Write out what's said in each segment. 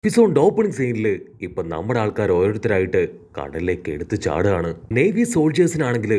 Episode opening സീനിൽ ഇപ്പൊ നമ്മുടെ ആൾക്കാർ ഓരോരുത്തരായിട്ട് കടലിലേക്ക് എടുത്തു ചാടുകയാണ്. നേവി സോൾജേഴ്സിനാണെങ്കിൽ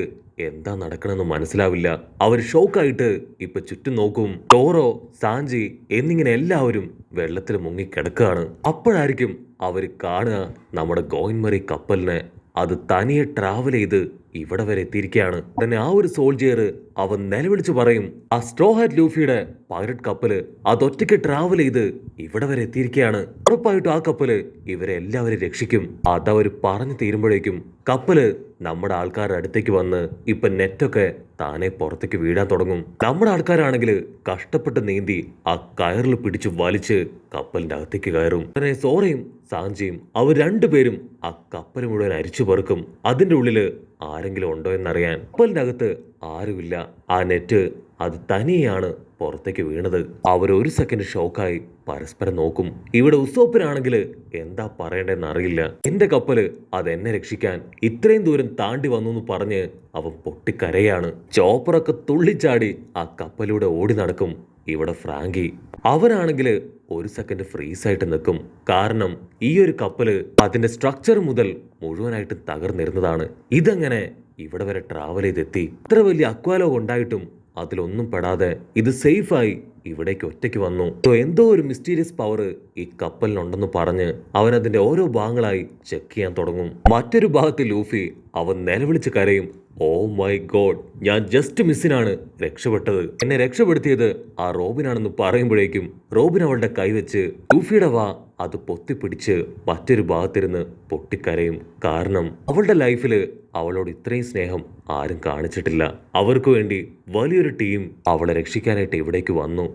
എന്താ നടക്കണമെന്ന് മനസ്സിലാവില്ല. അവർ ഷോക്കായിട്ട് ഇപ്പൊ ചുറ്റും നോക്കും. ടോറോ, സാഞ്ചി എന്നിങ്ങനെ എല്ലാവരും വെള്ളത്തിൽ മുങ്ങി കിടക്കുകയാണ്. അപ്പോഴായിരിക്കും അവർ കാണുക നമ്മുടെ ഗോയിൻമറി കപ്പലിനെ. അത് തനിയെ ട്രാവൽ ചെയ്ത് ഇവിടെ വരെ എത്തിയിരിക്കുകയാണ്. തന്നെ ആ ഒരു സോൾജിയർ അവൻ നിലവിളിച്ചു പറയും, ആ സ്ട്രോ ഹാറ്റ് ലൂഫിയുടെ പൈററ്റ് കപ്പല് അതൊറ്റയ്ക്ക് ട്രാവൽ ചെയ്ത് ഇവിടെ വരെ എത്തിയിരിക്കുകയാണ്. ഉറപ്പായിട്ടും ആ കപ്പല് ഇവരെ എല്ലാവരും രക്ഷിക്കും. അതവർ പറഞ്ഞു തീരുമ്പോഴേക്കും കപ്പല് നമ്മുടെ ആൾക്കാരുടെ അടുത്തേക്ക് വന്ന് ഇപ്പൊ നെറ്റൊക്കെ താനെ പുറത്തേക്ക് വീഴാൻ തുടങ്ങും. നമ്മുടെ ആൾക്കാരാണെങ്കിൽ കഷ്ടപ്പെട്ട് നീന്തി ആ കയറിൽ പിടിച്ച് വലിച്ച് കപ്പലിന്റെ അകത്തേക്ക് കയറും. തന്നെ സോറയും സാഞ്ചിയും അവർ രണ്ടുപേരും ആ കപ്പൽ മുഴുവൻ അരിച്ചു പെറുക്കും. അതിന്റെ ഉള്ളില് ആരെങ്കിലും ഉണ്ടോ എന്നറിയാൻ. കപ്പലിന്റെ അകത്ത് ആരുമില്ല. ആ നെറ്റ് അത് തനിയാണ് പുറത്തേക്ക് വീണത്. അവർ ഒരു സെക്കൻഡ് ഷോക്കായി പരസ്പരം നോക്കും. ഇവിടെ ഉസോപ്പിനാണെങ്കിൽ എന്താ പറയണ്ടെന്ന് അറിയില്ല. എന്റെ കപ്പല് അതെന്നെ രക്ഷിക്കാൻ ഇത്രയും ദൂരം താണ്ടി വന്നു എന്ന് പറഞ്ഞ് അവൻ പൊട്ടിക്കരയാണ്. ചോപ്പറൊക്കെ തുള്ളിച്ചാടി ആ കപ്പലൂടെ ഓടി നടക്കും. ഇവിടെ ഫ്രാങ്കി അവനാണെങ്കിൽ ഒരു സെക്കൻഡ് ഫ്രീസായിട്ട് നിൽക്കും. കാരണം ഈ ഒരു കപ്പല് അതിന്റെ സ്ട്രക്ചർ മുതൽ മുഴുവനായിട്ട് തകർന്നിരുന്നതാണ്. ഇതെങ്ങനെ ഇവിടെ വരെ ട്രാവൽ ചെയ്തെത്തി? ഇത്ര വലിയ അക്വാലോഗ് ഉണ്ടായിട്ടും അതിലൊന്നും പെടാതെ ഇത് സേഫായി ഇവിടേക്ക് ഒറ്റയ്ക്ക് വന്നു. എന്തോ ഒരു മിസ്റ്റീരിയസ് പവർ ഈ കപ്പലിനുണ്ടെന്ന് പറഞ്ഞ് അവൻ അതിന്റെ ഓരോ ഭാഗങ്ങളായി ചെക്ക് ചെയ്യാൻ തുടങ്ങും. മറ്റൊരു ഭാഗത്ത് ലൂഫി അവൻ നിലവിളിച്ച് കരയും. ഓ മൈ ഗോഡ്, ഞാൻ ജസ്റ്റ് മിസ്സിനാണ് രക്ഷപ്പെട്ടത്. എന്നെ രക്ഷപ്പെടുത്തിയത് ആ റോബിനാണെന്ന് പറയുമ്പോഴേക്കും റോബിൻ അവളുടെ കൈവച്ച് ലൂഫിയുടെ വാ അത് പൊത്തിപ്പിടിച്ച് മറ്റൊരു ഭാഗത്തിരുന്ന് പൊട്ടിക്കരയും. കാരണം അവളുടെ ലൈഫില് അവളോട് ഇത്രയും സ്നേഹം ആരും കാണിച്ചിട്ടില്ല. അവർക്ക് വേണ്ടി വലിയൊരു ടീം അവളെ രക്ഷിക്കാനായിട്ട് ഇവിടേക്ക് വന്നു.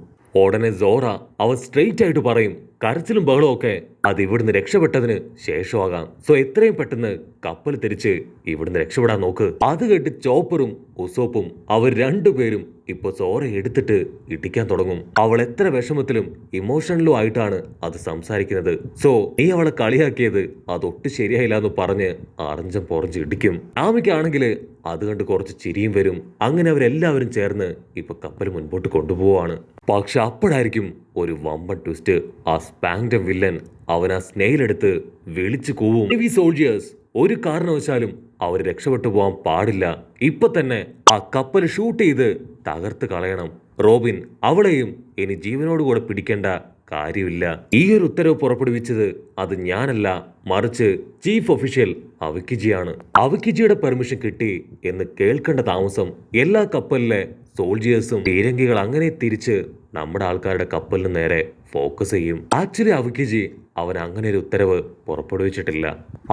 ഉടനെ സോറ അവൻ സ്ട്രെയിറ്റ് ആയിട്ട് പറയും, കരച്ചിലും ബഹളവും ഒക്കെ അത് ഇവിടുന്ന് രക്ഷപ്പെട്ടതിന് ശേഷമാകാം. സോ എത്രയും പെട്ടെന്ന് കപ്പൽ തിരിച്ച് ഇവിടുന്ന് രക്ഷപ്പെടാൻ നോക്ക്. അത് കേട്ട് ചോപ്പറും ഉസോപ്പും അവർ രണ്ടുപേരും ഇപ്പൊ സോറ എടുത്തിട്ട് ഇടിക്കാൻ തുടങ്ങും. അവൾ എത്ര വിഷമത്തിലും ഇമോഷണലും ആയിട്ടാണ് അത് സംസാരിക്കുന്നത്. സോ നീ അവളെ കളിയാക്കിയത് അതൊട്ടും ശരിയായില്ല എന്ന് പറഞ്ഞ് അറഞ്ചം പൊറഞ്ച് ഇടിക്കും. ആമിക്കാണെങ്കിൽ അത് കണ്ട് കുറച്ച് ചിരിയും വരും. അങ്ങനെ അവരെല്ലാവരും ചേർന്ന് ഇപ്പൊ കപ്പൽ മുൻപോട്ട് കൊണ്ടുപോവാണ്. പക്ഷെ അപ്പോഴായിരിക്കും ഒരു വമ്പൻ ട്വിസ്റ്റ്. ആ സ്പാങ്ഡം വില്ലൻ അവൻ ആ സ്നെയിലെടുത്ത് വിളിച്ചു കൂവും. നേവി സോൾജിയേഴ്സ് ഒരു കാരണവശാലും അവർ രക്ഷപ്പെട്ടു പോകാൻ പാടില്ല. ഇപ്പൊ തന്നെ ആ കപ്പൽ ഷൂട്ട് ചെയ്ത് തകർത്ത് കളയണം. റോബിൻ അവളെയും ഇനി ജീവനോടുകൂടെ പിടിക്കേണ്ട കാര്യമില്ല. ഈ ഒരു ഉത്തരവ് പുറപ്പെടുവിച്ചത് അത് ഞാനല്ല, മറിച്ച് ചീഫ് ഒഫീഷ്യൽ അവിക്കിജിയാണ്. അവിക്കിജിയുടെ പെർമിഷൻ കിട്ടി എന്ന് കേൾക്കേണ്ട താമസം എല്ലാ കപ്പലിലെ സോൾജിയേഴ്സും പീരങ്കികൾ അങ്ങനെ തിരിച്ച് നമ്മുടെ ആൾക്കാരുടെ കപ്പലിന് നേരെ ഫോക്കസ് ചെയ്യും. ആക്ച്വലി അവിക്കിജി അവൻ അങ്ങനെ ഒരു ഉത്തരവ് പുറപ്പെടുവിച്ചിട്ടില്ല.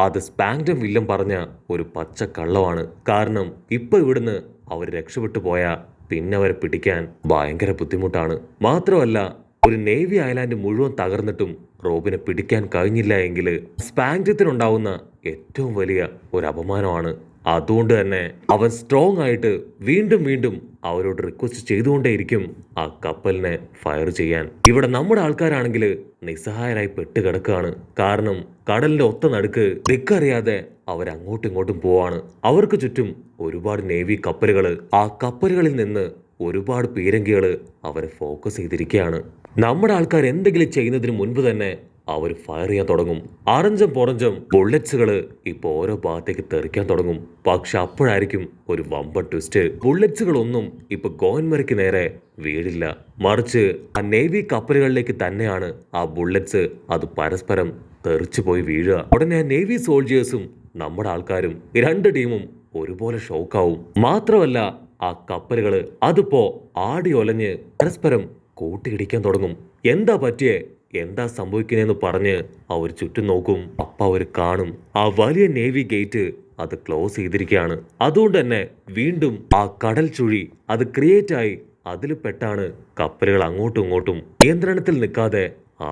അത് സ്പാങ്ഡം വില്ലൻ പറഞ്ഞ ഒരു പച്ച കള്ളമാണ്. കാരണം ഇപ്പൊ ഇവിടുന്ന് അവർ രക്ഷപ്പെട്ടു പോയാൽ പിന്നെ അവരെ പിടിക്കാൻ ഭയങ്കര ബുദ്ധിമുട്ടാണ്. മാത്രമല്ല ഒരു നേവി ഐലാൻഡ് മുഴുവൻ തകർന്നിട്ടും റോബിനെ പിടിക്കാൻ കഴിഞ്ഞില്ല എങ്കിൽ സ്പാങ്ഡത്തിനുണ്ടാവുന്ന ഏറ്റവും വലിയ ഒരു അപമാനമാണ്. അതുകൊണ്ട് തന്നെ അവൻ സ്ട്രോങ് ആയിട്ട് വീണ്ടും വീണ്ടും അവരോട് റിക്വസ്റ്റ് ചെയ്തുകൊണ്ടേയിരിക്കും ആ കപ്പലിനെ ഫയർ ചെയ്യാൻ. ഇവിടെ നമ്മുടെ ആൾക്കാരാണെങ്കിൽ നിസ്സഹായരായി പെട്ടുകിടക്കുകയാണ്. കാരണം കടലിന്റെ ഒത്ത നടുക്ക് ദിക്കറിയാതെ അവരങ്ങോട്ടും ഇങ്ങോട്ടും പോവാണ്. അവർക്ക് ചുറ്റും ഒരുപാട് നേവി കപ്പലുകൾ. ആ കപ്പലുകളിൽ നിന്ന് ഒരുപാട് പീരങ്കികൾ അവരെ ഫോക്കസ് ചെയ്തിരിക്കുകയാണ്. നമ്മുടെ ആൾക്കാർ എന്തെങ്കിലും ചെയ്യുന്നതിന് മുൻപ് തന്നെ അവർ ഫയർ ചെയ്യാൻ തുടങ്ങും. അറഞ്ചം പൊറഞ്ചം ബുള്ളറ്റ്സുകൾ ഇപ്പൊ ഓരോ ഭാഗത്തേക്ക് തെറിക്കാൻ തുടങ്ങും. പക്ഷെ അപ്പോഴായിരിക്കും ഒരു വമ്പൻ ട്വിസ്റ്റ്. ബുള്ളറ്റ്സുകളൊന്നും ഇപ്പൊ ഗോവൻമറിക്ക് നേരെ വീഴില്ല, മറിച്ച് ആ നേവി കപ്പലുകളിലേക്ക് തന്നെയാണ് ആ ബുള്ളറ്റ്സ് അത് പരസ്പരം തെറിച്ചു പോയി വീഴുക. ഉടനെ നേവി സോൾജിയേഴ്സും നമ്മുടെ ആൾക്കാരും രണ്ട് ടീമും ഒരുപോലെ ഷോക്കാവും. മാത്രമല്ല ആ കപ്പലുകൾ അതിപ്പോ ആടി ഒലഞ്ഞ് പരസ്പരം കൂട്ടിയിടിക്കാൻ തുടങ്ങും. എന്താ പറ്റിയേ, എന്താ സംഭവിക്കുന്നതെന്ന് പറഞ്ഞ് അവർ ചുറ്റും നോക്കും. അപ്പൊ അവർ കാണും ആ വലിയ നേവി ഗേറ്റ് അത് ക്ലോസ് ചെയ്തിരിക്കുകയാണ്. അതുകൊണ്ട് തന്നെ വീണ്ടും ആ കടൽ ചുഴി അത് ക്രിയേറ്റ് ആയി അതിൽ പെട്ടാണ് കപ്പലുകൾ അങ്ങോട്ടും ഇങ്ങോട്ടും നിയന്ത്രണത്തിൽ നിൽക്കാതെ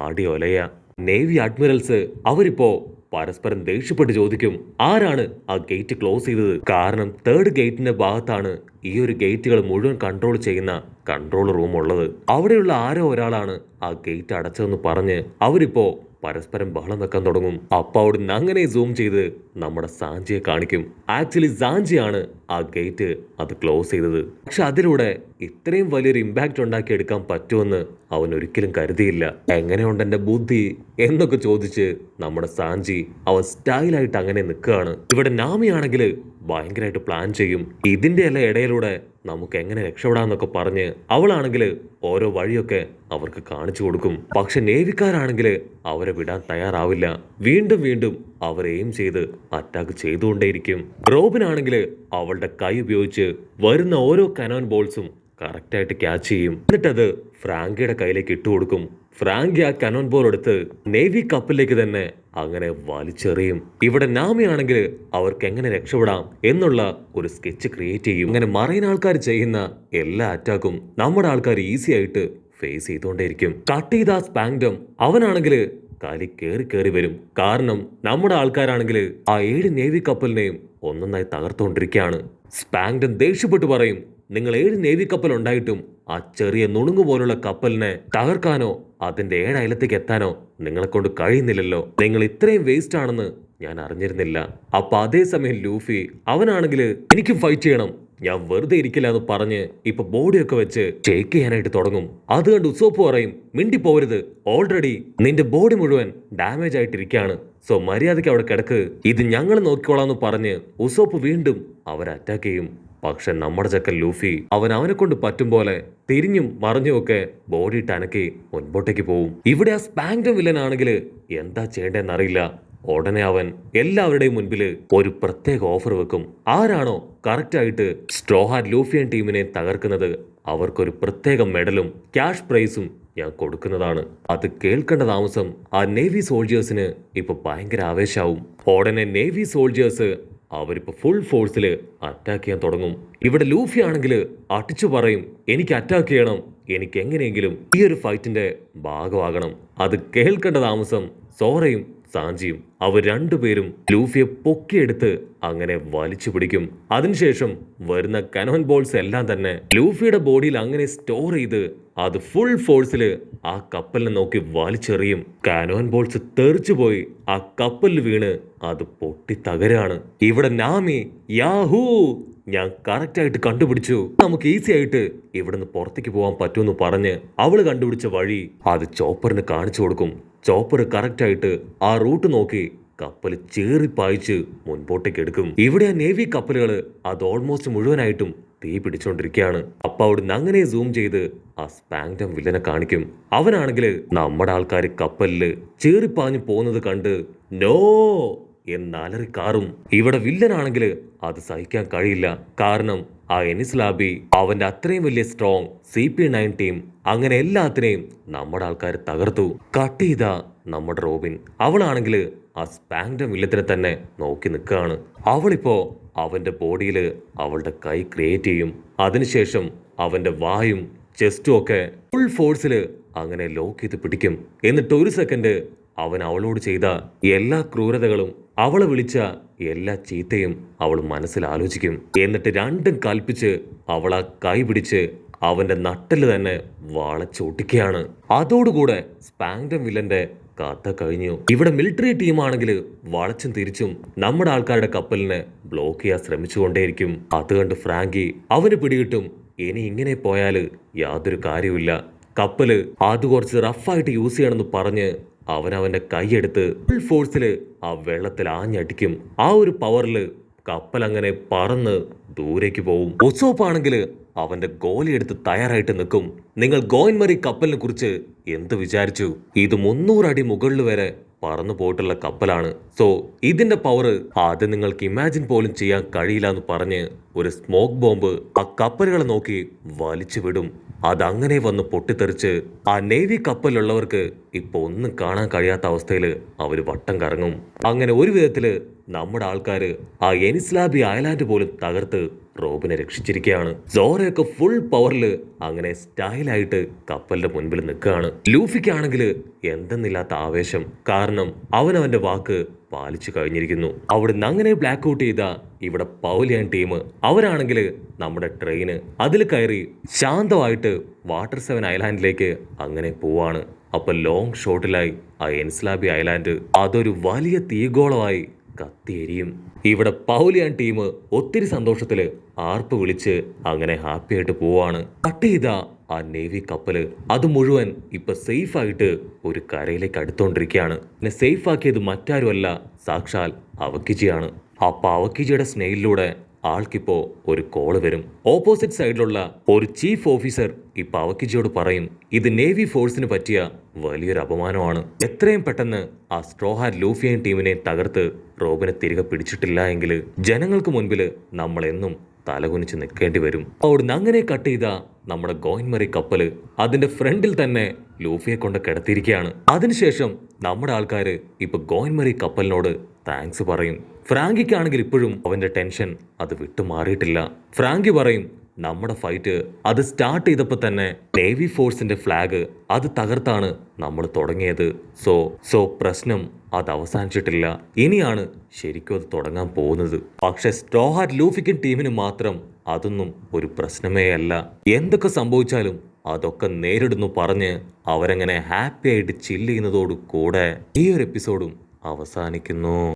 ആടി ഒലയ. നേവി അഡ്മിറൽസ് അവരിപ്പോ പരസ്പരം ദേഷ്യപ്പെട്ട് ചോദിക്കും, ആരാണ് ആ ഗേറ്റ് ക്ലോസ് ചെയ്തത്? കാരണം തേർഡ് ഗേറ്റിന്റെ ഭാഗത്താണ് ഈ ഒരു ഗേറ്റുകൾ മുഴുവൻ കൺട്രോൾ ചെയ്യുന്ന കൺട്രോൾ റൂം ഉള്ളത്. അവിടെയുള്ള ആരോ ഒരാളാണ് ആ ഗേറ്റ് അടച്ചതെന്ന് പറഞ്ഞ് അവരിപ്പോ പരസ്പരം ബഹളം വെക്കാൻ തുടങ്ങും. അപ്പൊ അവിടുന്ന് അങ്ങനെ സൂം ചെയ്ത് നമ്മുടെ സാഞ്ചിയെ കാണിക്കും. ആക്ച്വലി സാഞ്ചിയാണ് ആ ഗേറ്റ് അത് ക്ലോസ് ചെയ്തത്. പക്ഷെ അതിലൂടെ ഇത്രയും വലിയൊരു ഇമ്പാക്റ്റ് ഉണ്ടാക്കിയെടുക്കാൻ പറ്റുമെന്ന് അവൻ ഒരിക്കലും കരുതിയില്ല. എങ്ങനെയുണ്ട് എന്റെ ബുദ്ധി എന്നൊക്കെ ചോദിച്ച് നമ്മുടെ സാഞ്ചി അവൻ സ്റ്റൈലായിട്ട് അങ്ങനെ നിൽക്കുകയാണ്. ഇവിടെ നാമിയാണെങ്കിൽ ഭയങ്കരമായിട്ട് പ്ലാൻ ചെയ്യും. ഇതിന്റെ എല്ലാം ഇടയിലൂടെ നമുക്ക് എങ്ങനെ രക്ഷപ്പെടാന്നൊക്കെ പറഞ്ഞ് അവളാണെങ്കിൽ ഓരോ വഴിയൊക്കെ അവർക്ക് കാണിച്ചു കൊടുക്കും. പക്ഷെ നേവിക്കാരാണെങ്കിൽ അവരെ വിടാൻ തയ്യാറാവില്ല. വീണ്ടും വീണ്ടും അവർ എയിം ചെയ്ത് അറ്റാക്ക് ചെയ്തുകൊണ്ടേയിരിക്കും. റോബിനാണെങ്കിൽ അവളുടെ കൈ ഉപയോഗിച്ച് വരുന്ന ഓരോ കനോൻ ബോൾസും കറക്റ്റായിട്ട് ക്യാച്ച് ചെയ്യും. എന്നിട്ടത് ഫ്രാങ്കിയുടെ കയ്യിലേക്ക് ഇട്ടുകൊടുക്കും. ഫ്രാങ്കി ആ കനോൻ ബോൾ എടുത്ത് നേവി കപ്പലിലേക്ക് തന്നെ അങ്ങനെ വലിച്ചെറിയും. ഇവിടെ നാമിയാണെങ്കിൽ അവർക്ക് എങ്ങനെ രക്ഷപ്പെടാം എന്നുള്ള ഒരു സ്കെച്ച് ക്രിയേറ്റ് ചെയ്യും. അങ്ങനെ മറൈൻ ആൾക്കാർ ചെയ്യുന്ന എല്ലാ അറ്റാക്കും നമ്മുടെ ആൾക്കാർ ഈസി ആയിട്ട് ഫേസ് ചെയ്തുകൊണ്ടേയിരിക്കും. കട്ട് ചെയ്ത സ്പാങ്ഡം അവനാണെങ്കിൽ കലി കേറി വരും. കാരണം നമ്മുടെ ആൾക്കാരാണെങ്കിൽ ആ 7 നേവി കപ്പലിനെയും ഒന്നൊന്നായി തകർത്തുകൊണ്ടിരിക്കുകയാണ്. സ്പാങ്ഡം ദേഷ്യപ്പെട്ട് പറയും, നിങ്ങൾ 7 നേവി കപ്പൽ ഉണ്ടായിട്ടും ആ ചെറിയ നുണുങ്ങു പോലുള്ള കപ്പലിനെ തകർക്കാനോ അതിന്റെ 7 അയലത്തേക്ക് എത്താനോ നിങ്ങളെ കൊണ്ട് കഴിയുന്നില്ലല്ലോ. നിങ്ങൾ ഇത്രയും വേസ്റ്റ് ആണെന്ന് ഞാൻ അറിഞ്ഞിരുന്നില്ല. അപ്പൊ അതേസമയം ലൂഫി അവനാണെങ്കിൽ എനിക്കും ഫൈറ്റ് ചെയ്യണം, ഞാൻ വെറുതെ ഇരിക്കില്ല എന്ന് പറഞ്ഞ് ഇപ്പൊ ബോഡിയൊക്കെ വെച്ച് ഷേക്ക് ചെയ്യാനായിട്ട് തുടങ്ങും. അത് കണ്ട് ഉസോപ്പ് പറയും, മിണ്ടിപ്പോവരുത്, ഓൾറെഡി നിന്റെ ബോഡി മുഴുവൻ ഡാമേജ് ആയിട്ടിരിക്കുകയാണ്, സോ മര്യാദയ്ക്ക് അവിടെ കിടക്ക്, ഇത് ഞങ്ങൾ നോക്കിക്കോളാന്ന് പറഞ്ഞ് ഉസോപ്പ് വീണ്ടും അവരെ അറ്റാക്ക് ചെയ്യും. പക്ഷെ നമ്മുടെ ചക്കൻ ലൂഫി അവനെ കൊണ്ട് പറ്റും പോലെ തിരിഞ്ഞും മറിഞ്ഞുമൊക്കെ ബോഡി ടനക്കി മുൻപോട്ടേക്ക് പോവും. ഇവിടെ ആ സ്പാങ്ഡം വില്ലനാണെങ്കിൽ എന്താ ചെയ്യേണ്ടതെന്നറിയില്ല. ഉടനെ അവൻ എല്ലാവരുടെയും മുൻപിൽ ഒരു പ്രത്യേക ഓഫർ വെക്കും. ആരാണോ കറക്റ്റായിട്ട് സ്ട്രോ ഹാറ്റ് ലൂഫിയൻ ടീമിനെ തകർക്കുന്നത് അവർക്കൊരു പ്രത്യേക മെഡലും ക്യാഷ് പ്രൈസും ഞാൻ കൊടുക്കുന്നതാണ്. അത് കേൾക്കേണ്ട താമസം ആ നേവി സോൾജേഴ്സിന് ഇപ്പൊ ഭയങ്കര ആവേശാവും. ഉടനെ നേവി സോൾജേഴ്സ് അവരിപ്പോ ഫുൾ ഫോഴ്സിൽ അറ്റാക്ക് ചെയ്യാൻ തുടങ്ങും. ഇവിടെ ലൂഫി ആണെങ്കിൽ അടിച്ചു പറയും, എനിക്ക് അറ്റാക്ക് ചെയ്യണം, എനിക്ക് എങ്ങനെയെങ്കിലും ഈ ഒരു ഫൈറ്റിന്റെ ഭാഗമാകണം. അത് കേൾക്കേണ്ട താമസം സോറയും സാഞ്ചിയും അവർ രണ്ടുപേരും ലൂഫിയെ പൊക്കിയെടുത്ത് അങ്ങനെ വലിച്ചു പിടിക്കും. അതിനുശേഷം വരുന്ന കനോൻ ബോൾസ് എല്ലാം തന്നെ ലൂഫിയുടെ ബോഡിയിൽ അങ്ങനെ സ്റ്റോർ ചെയ്ത് അത് ഫുൾ ഫോഴ്സിൽ ആ കപ്പലിനെ നോക്കി വലിച്ചെറിയും. കനോൻ ബോൾസ് തെറിച്ചു പോയി ആ കപ്പലിൽ വീണ് അത് പൊട്ടി തകരാണ്. ഇവിടെ നാമി യാഹൂ, ഞാൻ കറക്റ്റായിട്ട് കണ്ടുപിടിച്ചു, നമുക്ക് ഈസി ആയിട്ട് ഇവിടുന്ന് പുറത്തേക്ക് പോകാൻ പറ്റുമെന്ന് പറഞ്ഞ് അവള് കണ്ടുപിടിച്ച വഴി അത് ചോപ്പറിന് കാണിച്ചു കൊടുക്കും. ചോപ്പർ കറക്റ്റായിട്ട് ആ റൂട്ട് നോക്കി കപ്പൽ ചേറിപ്പായിച്ച് മുൻപോട്ടേക്ക് എടുക്കും. ഇവിടെ ആ നേവി കപ്പലുകൾ അത് ഓൾമോസ്റ്റ് മുഴുവനായിട്ടും തീ പിടിച്ചോണ്ടിരിക്കുകയാണ്. അപ്പൊ അവിടുന്ന് അങ്ങനെ സൂം ചെയ്ത് ആ സ്പാങ്ഡം വില്ലനെ കാണിക്കും. അവനാണെങ്കിൽ നമ്മുടെ ആൾക്കാർ കപ്പലില് ചേറിപ്പാഞ്ഞു പോകുന്നത് കണ്ട് നോ എന്നലറി കാറും. ഇവിടെ വില്ലനാണെങ്കിൽ അത് സഹിക്കാൻ കഴിയില്ല. കാരണം ആ എനിസ്ലാബി അവന്റെ അത്രയും വലിയ സ്ട്രോങ് CP9 ടീം അങ്ങനെ എല്ലാത്തിനെയും നമ്മുടെ ആൾക്കാർ തകർത്തു. കട്ട് ചെയ്ത നമ്മുടെ റോബിൻ അവളാണെങ്കിൽ ആ സ്പാങ്ഡം വില്ലത്തിനെ തന്നെ നോക്കി നിൽക്കുകയാണ്. അവളിപ്പോ അവന്റെ ബോഡിയിൽ അവളുടെ കൈ ക്രിയേറ്റ് ചെയ്യും. അതിനുശേഷം അവന്റെ വായും ചെസ്റ്റും ഒക്കെ ഫുൾ ഫോഴ്സിൽ അങ്ങനെ ലോക്ക് ചെയ്ത് പിടിക്കും. എന്നിട്ട് ഒരു സെക്കൻഡ് അവൻ അവളോട് ചെയ്ത എല്ലാ ക്രൂരതകളും അവളെ വിളിച്ച എല്ലാ ചീത്തയും അവൾ മനസ്സിൽ ആലോചിക്കും. എന്നിട്ട് രണ്ടും കൽപ്പിച്ച് അവൾ ആ കൈ പിടിച്ച് അവന്റെ നട്ടല് തന്നെ വളച്ചൊട്ടിക്കുകയാണ്. അതോടുകൂടെ സ്പാങ്ഡം വില്ലന്റെ കഥ കഴിഞ്ഞു. ഇവിടെ മിലിറ്ററി ടീമാണെങ്കിൽ വളച്ചും തിരിച്ചും നമ്മുടെ ആൾക്കാരുടെ കപ്പലിനെ ബ്ലോക്ക് ചെയ്യാൻ ശ്രമിച്ചുകൊണ്ടേയിരിക്കും. അത് കണ്ട് ഫ്രാങ്കി അവന് പിടികിട്ടും, ഇനി ഇങ്ങനെ പോയാല് യാതൊരു കാര്യമില്ല, കപ്പല് അത് കുറച്ച് റഫായിട്ട് യൂസ് ചെയ്യണമെന്ന് പറഞ്ഞ് അവന്റെ കൈയെടുത്ത് ഫുൾ ഫോഴ്സിൽ ആ വെള്ളത്തിൽ ആഞ്ഞടിക്കും. ആ ഒരു പവറില് കപ്പൽ അങ്ങനെ പറന്ന് ദൂരേക്ക് പോവും. ഉസോപ്പാണെങ്കിൽ അവന്റെ ഗോലി എടുത്ത് തയ്യാറായിട്ട് നിൽക്കും. നിങ്ങൾ ഗോയിൻമറി കപ്പലിനെ കുറിച്ച് എന്ത് വിചാരിച്ചു? ഇത് 300 അടി മുകളിൽ വരെ പറന്നു പോയിട്ടുള്ള കപ്പലാണ്. സോ ഇതിന്റെ പവർ അത് നിങ്ങൾക്ക് ഇമാജിൻ പോലും ചെയ്യാൻ കഴിയില്ല എന്ന് പറഞ്ഞ് ഒരു സ്മോക്ക് ബോംബ് ആ കപ്പലുകളെ നോക്കി വലിച്ചു വിടും. അതങ്ങനെ വന്ന് പൊട്ടിത്തെറിച്ച് ആ നേവി കപ്പലിലുള്ളവർക്ക് ഇപ്പൊ ഒന്നും കാണാൻ കഴിയാത്ത അവസ്ഥയിൽ അവര് വട്ടം കറങ്ങും. അങ്ങനെ ഒരു വിധത്തില് നമ്മുടെ ആൾക്കാര് ആ എനിസ്ലാബി ഐലാൻഡ് പോലും തകർത്ത് റോബിനെ രക്ഷിച്ചിരിക്കുകയാണ്. സോറയൊക്കെ ഫുൾ പവറില് അങ്ങനെ സ്റ്റൈലായിട്ട് കപ്പലിന്റെ മുൻപിൽ നിൽക്കുകയാണ്. ലൂഫിക്കാണെങ്കിൽ എന്തെന്നില്ലാത്ത ആവേശം. കാരണം അവന്റെ വാക്ക് പാലിച്ചു കഴിഞ്ഞിരിക്കുന്നു. അവിടുന്ന് അങ്ങനെ ബ്ലാക്ക് ഔട്ട് ചെയ്ത ഇവിടെ പൗലിയൻ ടീം അവരാണെങ്കിൽ നമ്മുടെ ട്രെയിന് അതിൽ കയറി ശാന്തമായിട്ട് വാട്ടർ 7 ഐലാൻഡിലേക്ക് അങ്ങനെ പോവാണ്. അപ്പൊ ലോങ് ഷോട്ടിലായി ആ എൻസ്ലാബി ഐലാൻഡ് അതൊരു വലിയ തീഗോളമായി കത്തിയെരിയും. ഇവിടെ പൗലിയാൻ ടീം ഒത്തിരി സന്തോഷത്തില് ആർപ്പ് വിളിച്ച് അങ്ങനെ ഹാപ്പി ആയിട്ട് പോവാണ്. കട്ട് ചെയ്ത ആ നേവി കപ്പല് അത് മുഴുവൻ ഇപ്പൊ സേഫ് ആയിട്ട് ഒരു കരയിലേക്ക് അടുത്തോണ്ടിരിക്കുകയാണ്. പിന്നെ സേഫ് ആക്കിയത് മറ്റാരുമല്ല, സാക്ഷാൽ അവക്കിജിയാണ്. അപ്പൊ അവക്കിജിയുടെ സ്നെയിലൂടെ ആൾക്കിപ്പോ ഒരു കോള് വരും. ഓപ്പോസിറ്റ് സൈഡിലുള്ള ഒരു ചീഫ് ഓഫീസർ ഇപ്പൊ അവക്കിജിയോട് പറയും, ഇത് നേവി ഫോഴ്സിന് പറ്റിയ വലിയൊരു അപമാനമാണ്. എത്രയും പെട്ടെന്ന് ആ സ്ട്രോഹാറ്റ് ലൂഫിയൻ ടീമിനെ തകർത്ത് റോബിനെ തിരികെ പിടിച്ചിട്ടില്ല എങ്കിൽ ജനങ്ങൾക്ക് മുൻപിൽ നമ്മൾ എന്നും തലകുനിച്ച് നിൽക്കേണ്ടി വരും. അവിടുന്ന് അങ്ങനെ കട്ട് ചെയ്ത നമ്മുടെ ഗോയിൻമറി കപ്പല് അതിന്റെ ഫ്രണ്ടിൽ തന്നെ ലൂഫിയെ കൊണ്ട് കിടത്തിയിരിക്കുകയാണ്. അതിനുശേഷം നമ്മുടെ ആൾക്കാര് ഇപ്പൊ ഗോയിൻമറി കപ്പലിനോട് താങ്ക്സ് പറയും. ഫ്രാങ്കിക്കാണെങ്കിൽ ഇപ്പോഴും അവന്റെ ടെൻഷൻ അത് വിട്ടുമാറിയിട്ടില്ല. ഫ്രാങ്കി പറയും, നമ്മുടെ ഫൈറ്റ് അത് സ്റ്റാർട്ട് ചെയ്തപ്പോൾ തന്നെ നേവി ഫോഴ്സിന്റെ ഫ്ലാഗ് അത് തകർത്താണ് നമ്മൾ തുടങ്ങിയത്. സോ പ്രശ്നം അത് അവസാനിച്ചിട്ടില്ല, ഇനിയാണ് ശരിക്കും അത് തുടങ്ങാൻ പോകുന്നത്. പക്ഷെ സ്ട്രോഹാറ്റ് ലൂഫിക്കൻ ടീമിന് മാത്രം അതൊന്നും ഒരു പ്രശ്നമേ അല്ല. എന്തൊക്കെ സംഭവിച്ചാലും അതൊക്കെ നേരിടുന്നു പറഞ്ഞ് അവരങ്ങനെ ഹാപ്പി ആയിട്ട് ചില്ല് ചെയ്യുന്നതോടു കൂടെ ഈ ഒരു എപ്പിസോഡും അവസാനിക്കുന്നു.